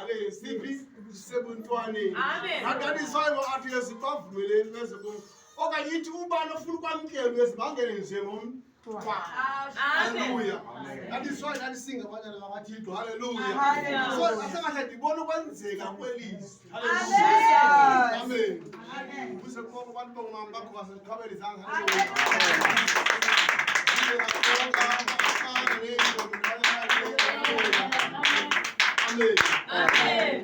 ale siphi sebuntwaneni. That is why athi esibavumeleni bese okanye ithi ubani ofuna ukwamkelwa ezibangene njengomntwana. Hallelujah. That is why that singa abantwana bakaThixo. Hallelujah. So asekahle ndibona ukwenzeka kwelizwi. Hallelujah. Amen. Kuse konke abantu bongomama bakho baseqhabela izandla. Amen. Amen.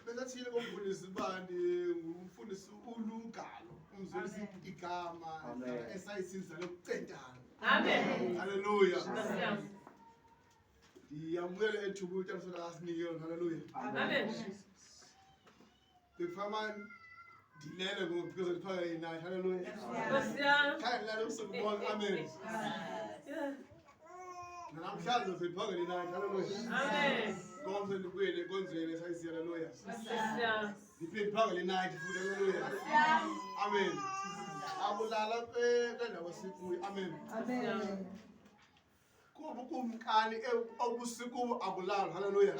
Bengathile komfundisi bani ngumfundisi uLugalo umzolisa igama esayisiza lokucentana. Amen. Hallelujah. Ndiyamukela ethuba ukuthi amsona asinike yona. Hallelujah. Amen. Befama dilele ngo because ndiphaka yinight. Hallelujah. Khaya la usukubona. Amen. Namhlanje siphaka yinight. Hallelujah. Amen. Konke likwele konzweni sayisiya. Hallelujah. Ndiphinde phaka yinight futhi. Hallelujah. Amen. Abulala kwendawo sikuyo. Amen. Amen. Kuba kumkani obusiku abulala. Hallelujah.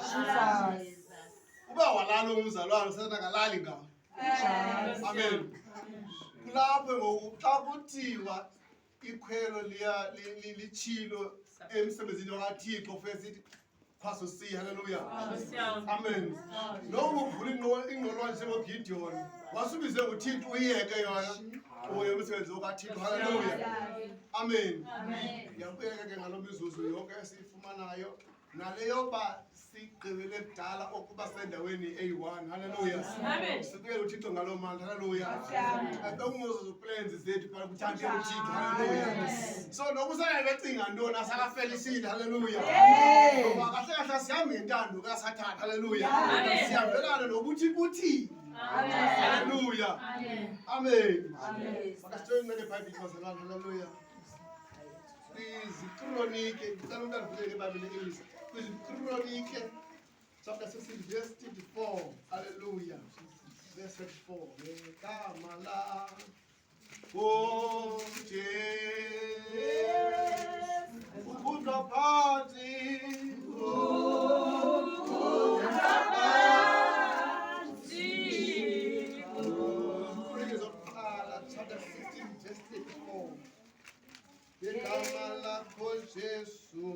Uba walala umzalwane senakalali ngawo. Amen. Kulapho ngokuxa kuthiwa ikhwelo lichilo emsebenzini wakaThixo fesithi Pastor C. Hallelujah. Amen. Noma uvula ingqolwane njengoGideon wasubize uThixo uyeke yona uye umsebenzi wakaThixo. Hallelujah. Amen. Ngiyabuyeka ke ngalo mizuzu yonke esifumanayo naleyo ba sigqibele kudala okuba sendaweni A1. Hallelujah. Amen. Sibuyele uThixo ngalo mandla. Hallelujah. Adomuzo plans zethu para kuthande uThixo. Hallelujah. So nokusaya becinga ntoni asakafelisile. Hallelujah. Ngoba kahle kahle siyami ngentando kaSathane. Hallelujah. Siyabelana nokuthi kuthi. Amen. Hallelujah. Amen. Amen. Amen. Makasithola ngeke Bible kwazalana. Hallelujah. Please Chronique, ngicela ukuthi avuleke eBhayibhelini English. Please Chronique chapter 16 verse 34. Hallelujah. Verse 34. Ngegama lakho Jesu ukudla phansi chapter 16 verse 34. Ngegama lakho Jesu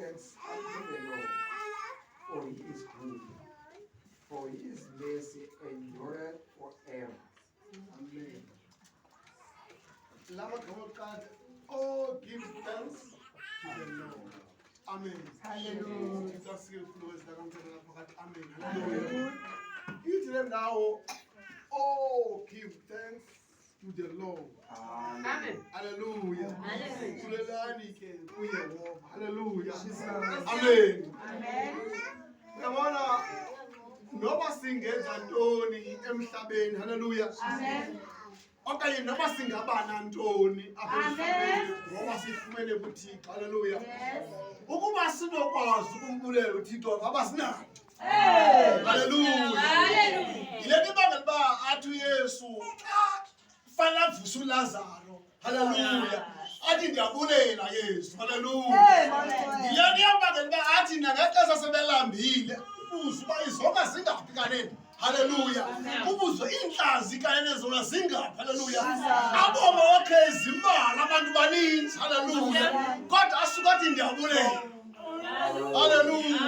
thanks unto the Lord, for he is good, for his mercy endureth forever. Amen. Lama God, oh, give thanks to the Lord. Amen. Hallelujah. Amen. Hallelujah. Each now, oh, give thanks to the Lord. Amen. Hallelujah. Hallelujah. Amen. Amen. Yabona noba singenza ntoni emhlabeni. Hallelujah. Amen. Okanye noba singabana ntoni apha emhlabeni ngoba sifumene kuThixo. Hallelujah. Ukuba sinokwazi ukumbulela uThixo ngaba sinako. Hallelujah. Hallelujah. Yile nto ibangela uba athi uYesu fanele avuse uLazaro. Hallelujah. Athi ndiyabulela Yesu. Hallelujah. Yile nto ibangela uba athi nangexesha sebelambile ubuze uba izonka zingaphi kanene. Hallelujah. Ubuzo inhlazi kanene zona zingaphi. Hallelujah. Aboma wakhe zimbala abantu baninzi. Hallelujah. Kodwa asuka athi ndiyabulela. Hallelujah.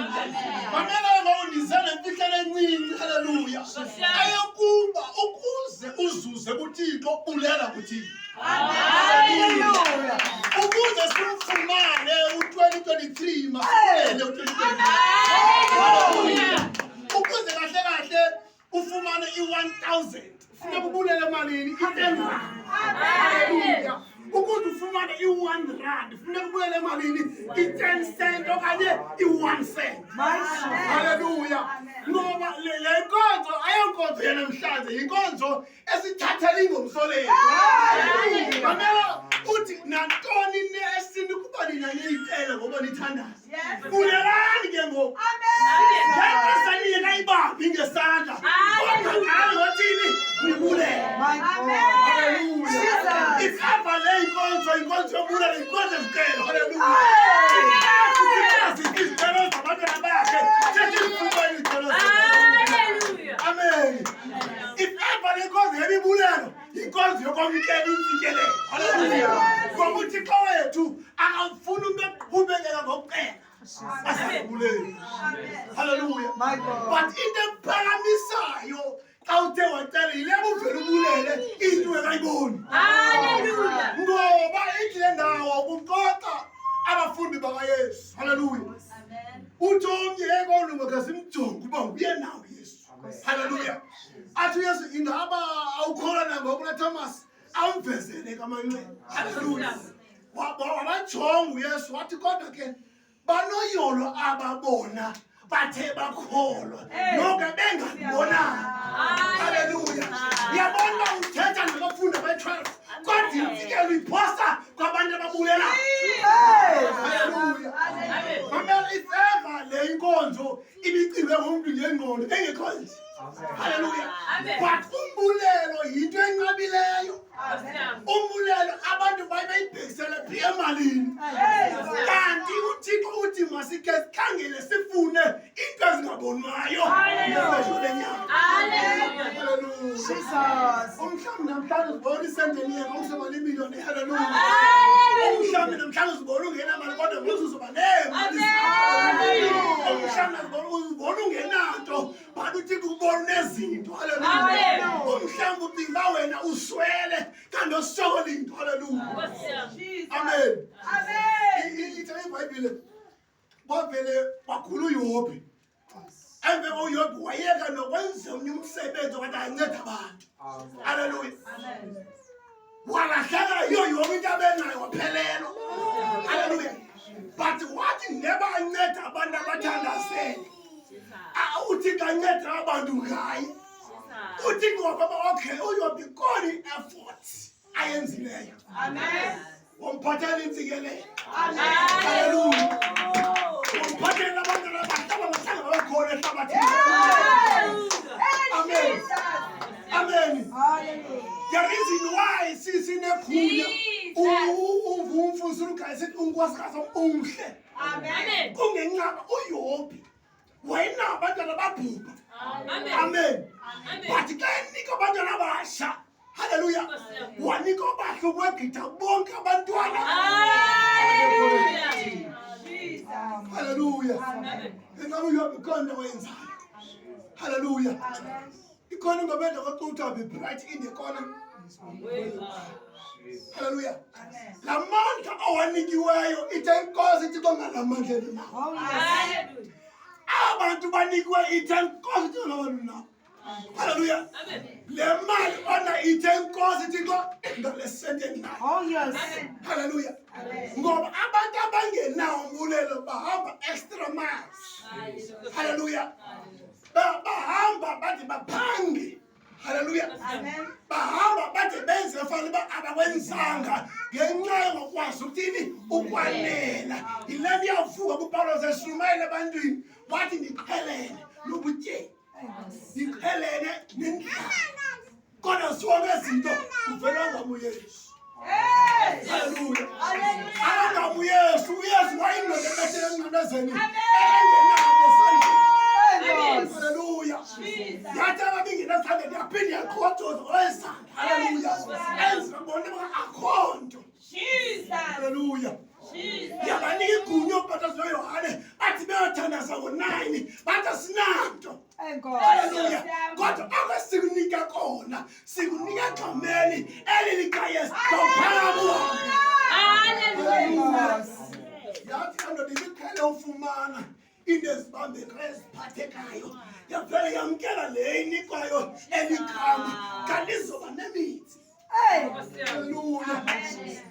Mamela ngawundizele imfihlelo encinci. Hallelujah. Ayokuba ukuze uzuze kuThixo bulela kuThixo. Hallelujah. Ukuze simfumane u2023 masibele u2023. Hallelujah. Ukuze kahle kahle ufumane i1000 ufuna kubulele emalini i10. Hallelujah. Ukuze ufumane i1 rand ufuna kubulele emalini i10 cent okanye i1 cent. Hallelujah. Ngoba le nkonzo ayonkonzo yanamhlanje inkonzo esithathela ingomsoleni. Hallelujah. Mamela uthi nantoni nesikuba nina niyitela ngoba nithandaza. Bulelani ke ngoku. Amen. Yena saniyeka ibambi ngesandla. Kodwa ngalo wathini nibulela. Hallelujah. Ikhava le inkonzo yobulela inkonzo ezicelo. Hallelujah. Izicelo zabantwana bakhe sesifumene izicelo zakhe. Amen. Ikhava le inkonzo yebibulelo inkonzo yokwamkela intsikelelo. Hallelujah. Ngoba uThixo wethu akafuni umuntu oqhubekela ngokuqela. Hallelujah. My God. But in the paramisayo, kauthe wacela yilebo uvela ubulele into ekayiboni. Hallelujah. Ngoba indle ndawo kuqoqa abafundi bakaYesu. Hallelujah. Amen. Uthi omnye ekolunga kasimjonge uba uye nawo Yesu. Hallelujah. Athi uYesu ingaba awukholwa nangoku Thomas awumvezele kamanqe. Hallelujah. Wabajonga uYesu wathi kodwa ke banoyolo ababona bathe bakholwa noke bengabonanga. Hallelujah. Yabona uthetha nabafundi be12 kodwa imfikelo iphosa kwabantu ababulela. Hallelujah. Mamela ifeva le inkonzo ibiciwe ngomuntu ngengqondo engekho nje. Hallelujah. But umbulelo yinto enqabileyo. Umbulelo abantu bayibhekisele phi emalini. Kanti uThixo uthi masike sikhangele sifune into ezingabonwayo. Hallelujah. Jesus. Umhlawumbe namhlanje uzibona isendeni yakho umhlaba lemiliyoni. Hallelujah. Umhlawumbe namhlanje uzibona ungena mali kodwa uzoba nemali. Umhlawumbe uzibona ungenanto but uThixo ubona nezinto. Hallelujah. Umhlawumbe ucinga wena uswele kanti usokola into. Hallelujah. Amen. Amen. Ithi iBhayibhile kwavele wakhulu uYobi. Emve uYobi wayeka nokwenza umsebenzi okade anceda abantu. Hallelujah. Amen. Walahleka yiyo yonke into abenayo waphelelwa. Hallelujah. But wathi never anceda abantu abathandazeke. Uthi kanceda abantu ngaye. Uthi ngoba okay uYobi koni effort ayenzileyo. Amen. Womphathela intsikelelo. Amen. Hallelujah. Womphathela abantu abahlaba bahlanga bakhona ehlabathini. Amen. Amen. Hallelujah. The reason why sisinekhunya umfundisi uGayisithi unkosikazi omhle. Amen. Kungenqaba uYobi wena abantwana babhubha. Amen. But ke nika abantwana abasha. Hallelujah. Wanika abahle ukwegqitha bonke abantwana. Hallelujah. Jesus. Hallelujah. Ingabe uyakhona wenzayo. Hallelujah. Ikhona ngobenda kwaXutha be bright in the corner. Hallelujah. La mandla awanikiweyo ithe inkosi ithi kongalamandla na. Hallelujah. Abantu banikwe ithe inkosi ithi kongalamandla. Hallelujah. Le mali ona ithe inkosi ithi kongalasente na. Oh yes. Hallelujah. Ngoba abantu abangenawo umbulelo bahamba extra miles. Hallelujah. Bahamba bathi baphange. Hallelujah. Amen. Bahamba bathi benze fanele abakwenzanga ngenxa ngokwazi ukuthi ukwanela. Ilani yavuka kuPaulos eshumayela abantwini wathi niqhelene nobutye. Niqhelene nendlala. Kodwa sonke izinto uvela ngamuYesu. Hallelujah. Hallelujah. uYesu wayindoda ebethele emnqamlezeni engenabo esandleni. Hallelujah. Yathi ababingena esandleni yaphinde yaqhotoza owesandla. Hallelujah. Ezibona akho nto. Hallelujah. Yabanika igunya uBhaptizo Yohane athi beyothandaza ngo-9 bathi asinanto. Hallelujah. Kodwa akwesikunika kona sikunika egxameni eliliKaYesu lawuphakamo. Hallelujah. Yathi andoda ibiqhele ufumana into ezibambekayo eziphathekayo yavela yamkela le inikwayo elikhama kanti izoba nemithi. Hallelujah.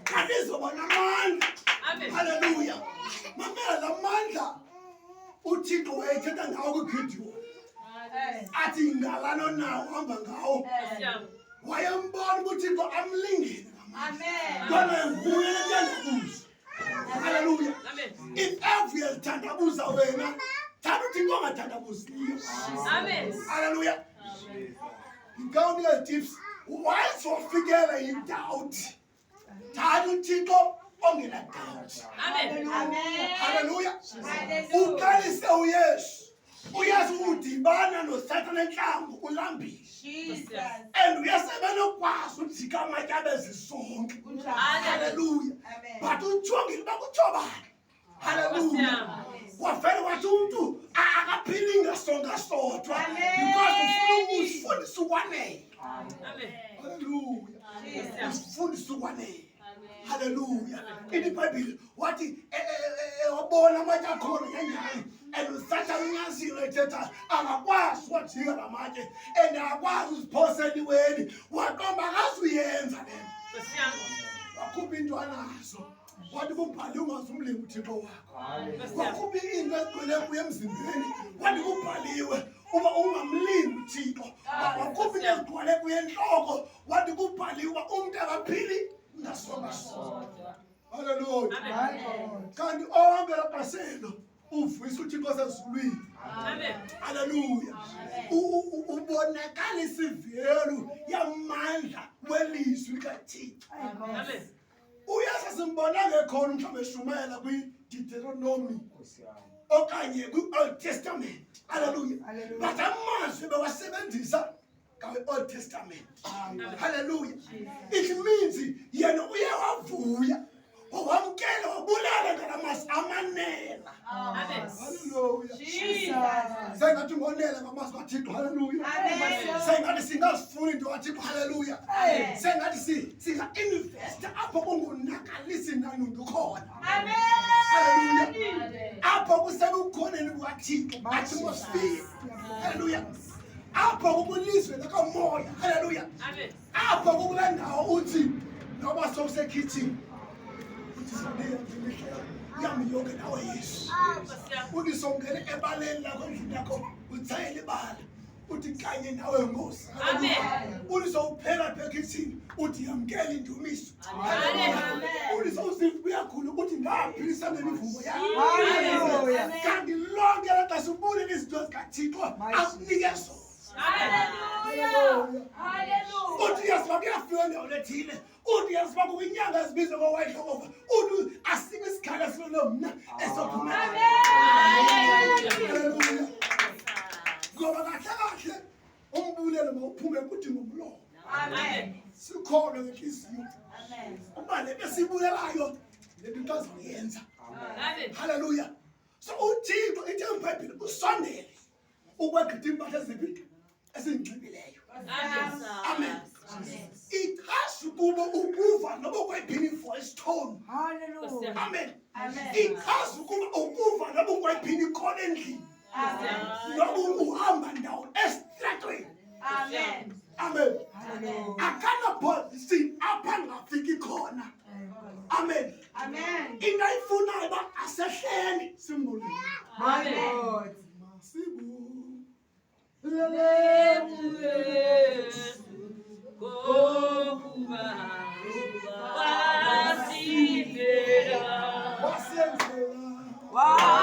Kanti izoba namandla. Hallelujah. Mamela la mandla uThixo wayethetha ngawo kuGideon. Athi ngalano nawo hamba ngawo. Wayembona uThixo amlingene. Amen. Bona nguye lentandabuzo. Hallelujah. If every elithandabuza wena, thanda uThixo ongathandabuziyo. Amen. Hallelujah. Ngawunika tips. Once wafikela in doubt, thanda uThixo ongena doubt. Amen. Hallelujah. Uqalise uYesu. uYesu udibana noSathane enhlangu ulambile. Jesus. And uyasebena ukwazi ukujika amatyabe ezisonke. Hallelujah. But ujongile bakujobana. Hallelujah. Wafela wathi umuntu akaphili ngasonga sodwa because ufundisa ukwanela. Amen. Hallelujah. Ufundisa ukwanela. Hallelujah. In the Bible, what is wabona amatshe akhona kanjani and uSathane uyazile ethetha angakwazi wajika lamatshe and akwazi uziphosa eliweni waqomba akazuyenza le wakhupha into anazo wathi kubhaliwe ungazumlinga uThixo wakho wakhupha into egcwele kuye emzimbeni wathi kubhaliwe uba ungamlingi uThixo wakhupha into egcwele kuye enhloko wathi kubhaliwe umuntu akaphili ngasonga sodwa. Hallelujah. Kanti onke lapaselo uvuyisa uThixo sezulwini. Amen. Hallelujah. Ubonakala isivelu yamandla welizwi likaThixo. Amen. Uyase simbona ngekhona mhlawumbe eshumayela kwiDeuteronomy okanye kwi-Old Testament. Hallelujah. But amazwi bewasebenzisa Old Testament. Hallelujah. It means yena uyawavuya wamkela wabulala ngalamasi amanela. Hallelujah. Jesus. Sengathi ngonela ngamasi kaThixo. Hallelujah. Sengathi singazifuni into kaThixo. Hallelujah. Sengathi singa-invest apho kungonakalisi nani ukhona. Amen. Hallelujah. Apho kusekukhoneni kukaThixo. Atmosphere. Hallelujah. Apho kulizwe lakamoya. Hallelujah. Amen. Apho kulandawo uthi noba sowusekitchen uthi yami yonke nawe Yesu. Uthi songene ebaleni lakho endlini yakho uthayele ibala uthi kanye nawe Nkosi. Amen. Uthi sowuphela ekitchen uthi yamkela indumiso. Amen. Uthi sowusithi uyakhula uthi ngaphilisa nemivumo yakho. Hallelujah. Kanti lonke latasubule izinto zikaThixo akunike zona. Hallelujah. Hallelujah. Uthi yasifaka yafika endaweni ethile. Uthi yasifaka kwinyanga ezibizwa ngowayihlokova. Uthi asike isikhala silo mna esophumela. Hallelujah. Ngoba kahle umbulelo mawuphume kuthi ngomlomo. Amen. Sikhona ngenhliziyo. Amen. Uma le besibulelayo le nto azoyenza. Amen. Hallelujah. So uThixo ithi eBhayibheli usondele ukwegqitha impahla eziphi ezingcweleyo. Amen. Ichaza ukuba ukuva noba kwephini voice tone. Hallelujah. Amen. Ichaza ukuba ukuva noba kwephini khona endlini. Noba uhamba ndawo esitratweni. Amen. Amen. Akanabhodisi apha ngafiki khona. Amen. Amen. Into ayifunayo uba asehleli simbulile. Amen. Wow.